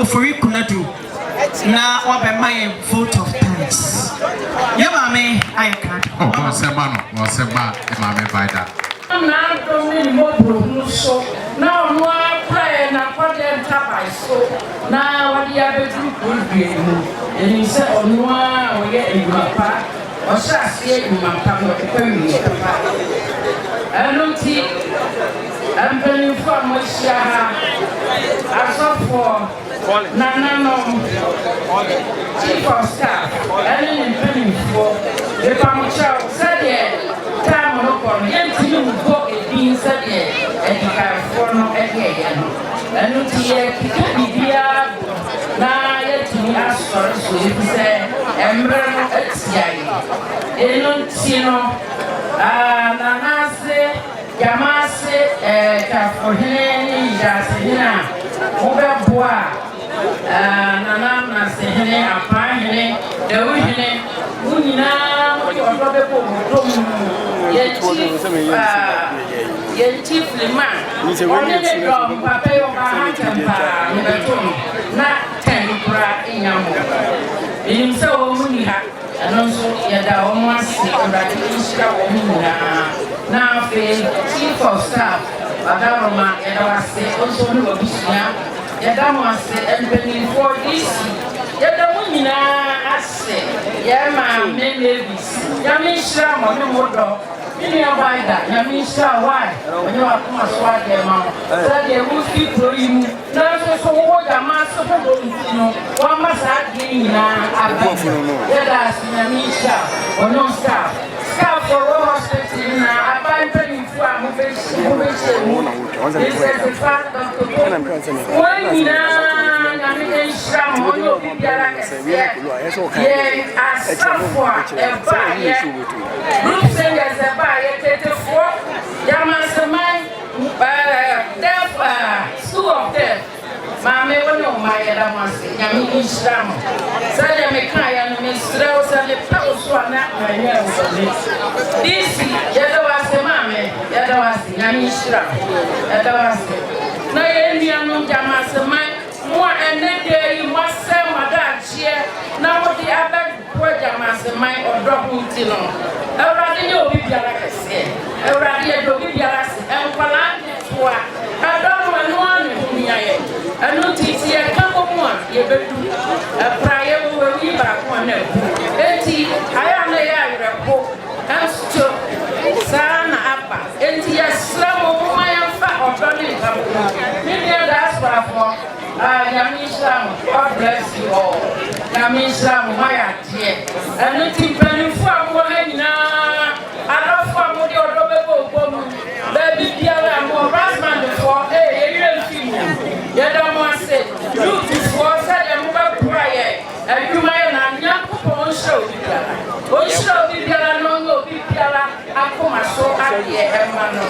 ofori kunadu na wabema vote of thanks. Yamame ayaka. Oh, Sema, Mame Vida. Na domi mo so na mo apply na project tabai so na wadi abedu kulbi eni se onu a oye imapa o sha se imapa mo kwemi pa anoti ampeni fo mo sha asofo no chief of staff eni impeni fo e pa mo cha se de time no kon yenti mu go edin se de edika fo no ege no anoti e kika bibia na yeti asori so se emre no etiai enoti no na nase Jamasi kafohene jasina obeboa na sehene apahene dewihene unina odobebo modom yenti flima onene dom papa yo mahatampa nebetom na tempura inyamo elimse wo muni ha anonso yada wo asi urade ishira wo muna na fe chief of staff badaroma yada wase onso ni obisia yada mo ase empeni for this yada munina ase yama memevis yami shira mo ni modo ni abaida yami shira why oni wa kuma swade ma sade wo fi proimu na so wo jama so do ntino wa masa gina abaida yada yami shira ono staff for hospital na abandon you for movement this is the fact of the when na me sham ono biara yeah as for a bar group singers a bar yet for Jamasi school of death Mame wono mayera masi nyami ishram sale mekaya no mesrao sale pauso na manya usole disi yada wase mame yada wase nyami ishram yada wase na yendi anu Jamasi mo enede yi wase madachie na wodi abad ko Jamasi odropu ntino ewrade ye obi biara kese ewrade ye obi biara se enkwala toa adomo anu anu nyaye anu titi e kanko mu a ye bedu praye wo wi ba ko na enti aya na ya repo ansto sana apa enti ya slamo mu ya fa odoni kamko ni diaspora for Yami Islam, God bless you all. Yami Islam, my idea. And nothing penny for one now. I love for Modi or Robert, baby, dear, I'm more husband for a real female. Yadama said, you before said a mobile prayer, and you might not young people show. What show be Piala, no, be Piala, I come so idea, Hermano.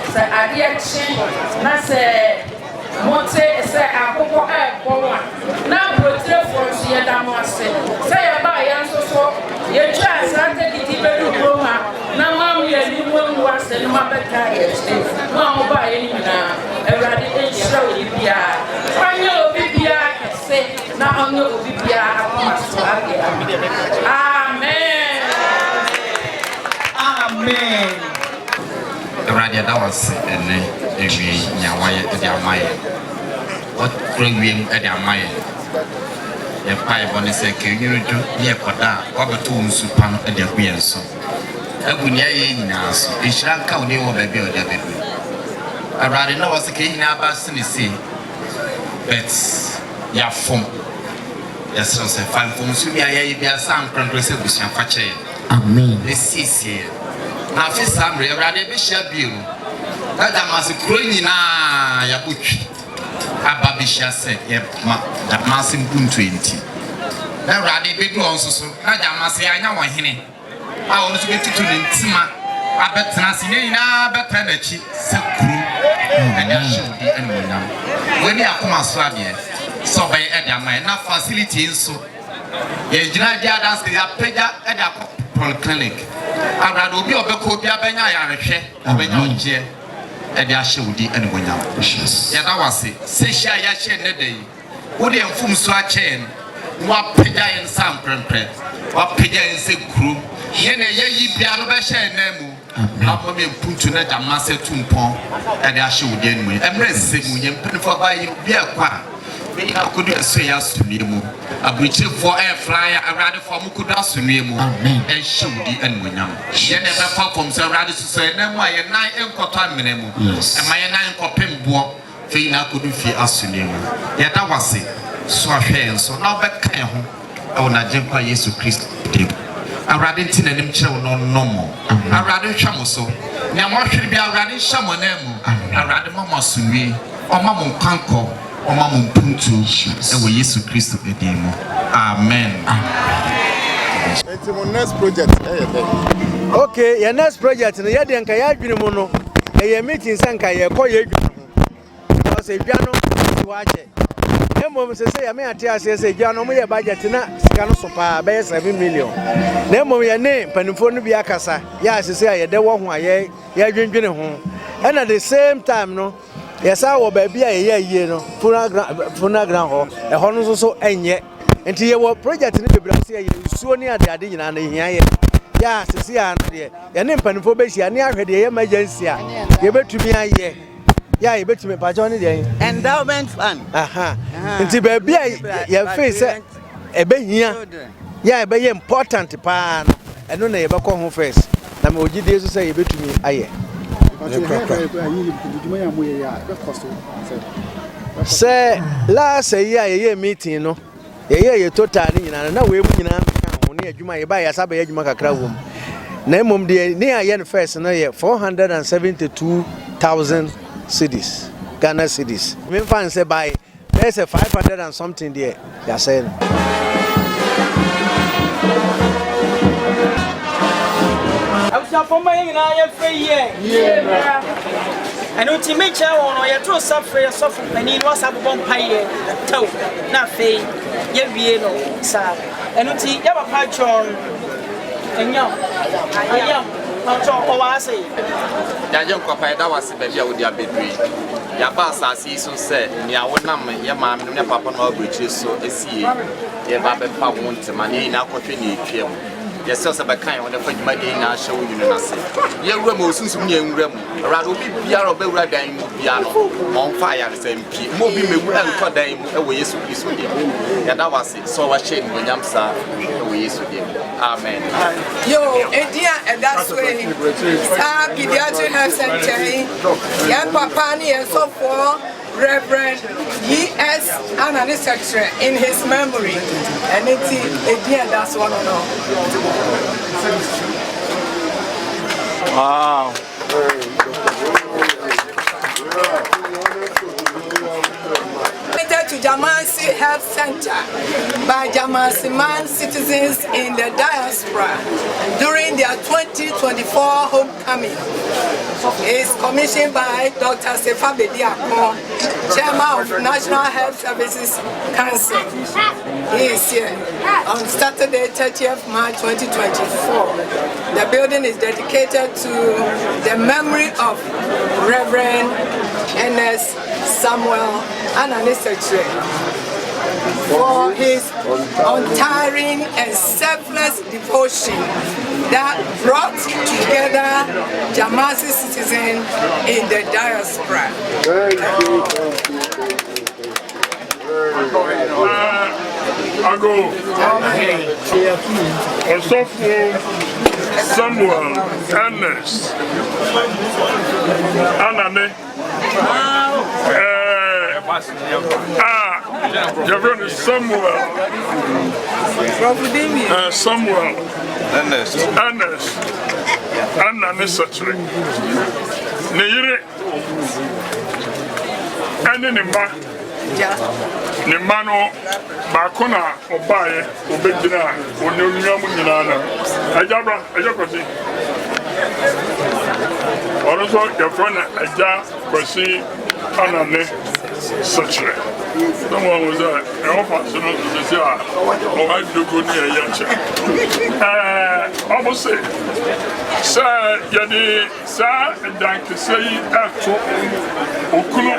Say, I did change, not say. Monte say akoko ekwa na brotre for ye damase say ya ba ya so ye twa sante gidi bedu roma na mam ye ni wonu ase no mabeka ye ma mo ba ye ni na ewrade enshira obi bia fanyo obi bia kese na onyo obi bia akoma so age amen amen Radia that was every nyawaye ediamaye what program ediamaye ye pai boni se kenyurudu ye koda obeto nsupan ediakuyenso agunya ye nyina so ehranka oni wo baabi oda bedu arade na was ke nyina ba sinisi but ya fom yes so se fan fom su bia ye bia sam krankrese busia fache amen esisi na fi samre arade be hia biu Dada masi kroni na ya butwi ababishia se ye ma Jamasi mbuntu enti na rade bedu onsoso na Jamasi anya wohene a ono so betutu ne ntima abetena se nyina betra na chi sekuru anya shudi enwonyam weni akoma so ade so be edama na facility nso ye gina dia dance ya pega ede akọ polyclinic abrado obi obekọ obi abenya ya rehwe abenya onje ede ahye wudi enwonyam ya da wase se hia ya hye ne dai Would you inform so a chain? What pay in some prempe? What pay in sick crew? Yene ye piano beshe nemu. How me put to net a massive tumpon and I show den me. And rest him for by you be a qua. We could say us to me. A breach for air flyer, a rather for Mukudas to me. And show the end when young. She never performs a rather to say, no, my 9 and cotton minimum. And my 9 copim book. Fina could feel us to me. Yet I was it. So I feel so now back home. I will not jump by Jesus Christ. I rather tin and him chill no more. I rather chamoso. Now, what should be a rather shaman? I rather Mamma Sumi or Mamma Kanko or Mamma Puntu and we Jesus Christ of the demo. Amen. It's my next project. Okay, your next project in the Yadianka Yadimono, a meeting Sanka, a coy. I say, Piano, watch it. Nemo say I may tell say Jano me budget na sika no so pa be 7 million. Nemo ye ne panifo no bi akasa. Ya say ye de wo ho aye ya dwendwene ho. And at the same time no yes I wo ba bia ye no funeral ground ho. E ho no so enye. Enti ye wo project ni bebra say ye suo ni ade nyina na hia ye. Ya say ya no de ye ne panifo be hia ne ahwede ye emergency a ye betumi aye. Yeah, you bet me Pajon endowment fund. Nti baby ya face e be hia. Yeah, e be important pa no. Eno na ye be ko ho first. Na me ogide so say ye betumi aye. Say last year ye meeting no. Ye total ni nyina na we mu nyina ho na adwuma ye ba ya saba ye adwuma kakra wo mu. Na mom de ni aye no first no ye 472,000 cities, Ghana cities. Me fan say by there's a 500 and something there. They are saying. I'm from my and ultimate chow or your true suffer suffer and it was a bomb pie toe. Nothing. Yevieno, sir. And uti yaba patron and young. I am. Yajan Copa, that was a baby with your baby. Yabasa sees so said, Nia would not your mamma, no papa, no bridges, so a sea. Your baby won't money in our country. Yes, so a kind of the my day now show you nothing. Your room was soon young room, rather be piano, be riding piano on fire, the same key. Moving me well for them away so peace with him. And that was it. So I shame when I'm sorry away with him. Amen. Yo, and that's when Pediatric Health Center, young Papani and so forth. Reverend E.S. Anani Secretary in his memory. And it's again, that's one of them. Wow. To Jamasi Health Center by Jamasi man citizens in the diaspora during their 2024 homecoming. It's commissioned by Dr. Sefa Bediako, Chairman of National Health Services Council. He is here on Saturday, 30th March 2024. The building is dedicated to the memory of Reverend N.S. Samuel Anani Secretary for his untiring and selfless devotion that brought together Jamasi citizens in the diaspora. Ago Osofo Samuel Ernest Anane Reverend Samuel Samuel Ernest Anane Secretary Neyire Anenima Nemano Bakona Obaye Obedina Onyamu Nyinana Ajabra Ajakosi Also your friend Aja Kosi Anane Secretary. Someone was there. I offered to know to say, oh, I do go near Yacha. Almost say, Sir, Yadi, Sir, and Dank to say, Okuno,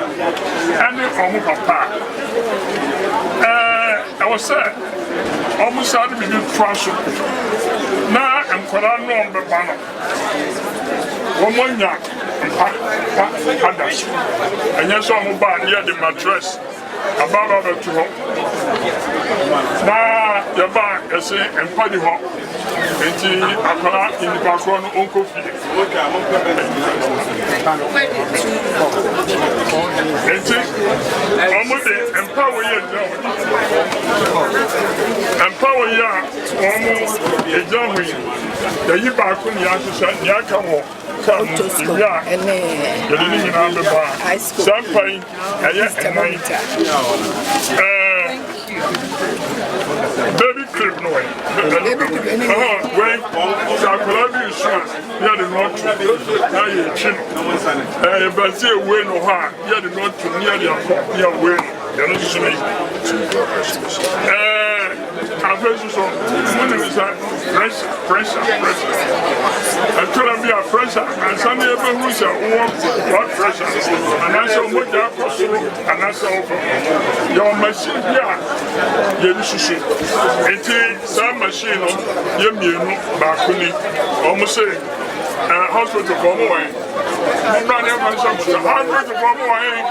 and the Omu Papa. say, almost had to be trash. Now I'm quite unknown, but banner. Woman, and yes, I'm about near the mattress. About to home. Now, the bar is saying, and party home. And I in the background, Uncle Philip. And almost empower you. Empower you almost a young the you back when you have to say, Yakamo. Come, yeah, and the living on the bar. Champagne, baby crib, no way. When Sakalabi is shot, you had not now you're chin. But see a win or hard, you had not to near your win. You're not I'm very sorry. When it is pressure. I told him be a pressure, and Sunday ever who's a what pressure. And I saw what you have and I saw your machine here. You should it some machine you back when almost say hospital from away. I'm not even something. Hospital from away.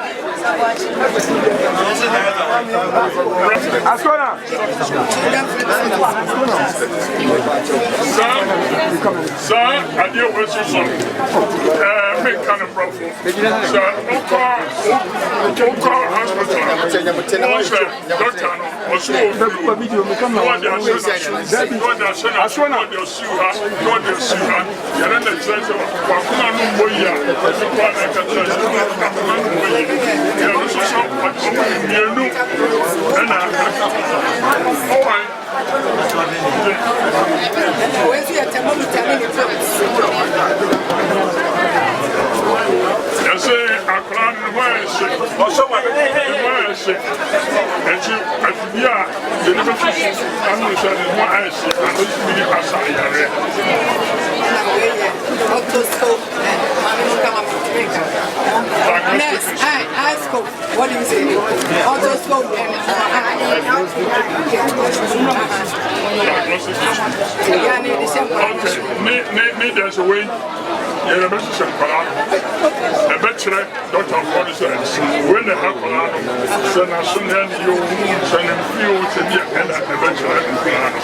Sir, I deal with you. Big kind of problem. Sir, Oka Hospital. Doctor, what is it? Autoscope and there's a way. You're a message of Colorado. A bachelor, Dr. Fordyce, when they have Colorado, send us soon and you send him few to the end of the bachelor in Colorado.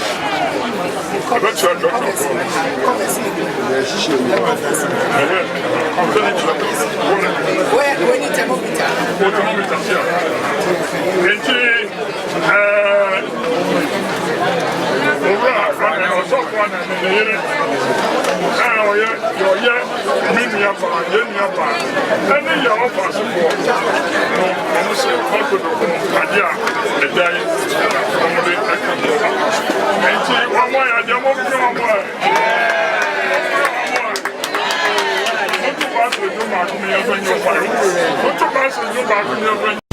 A bachelor, Dr. Fordyce. When you tell me What's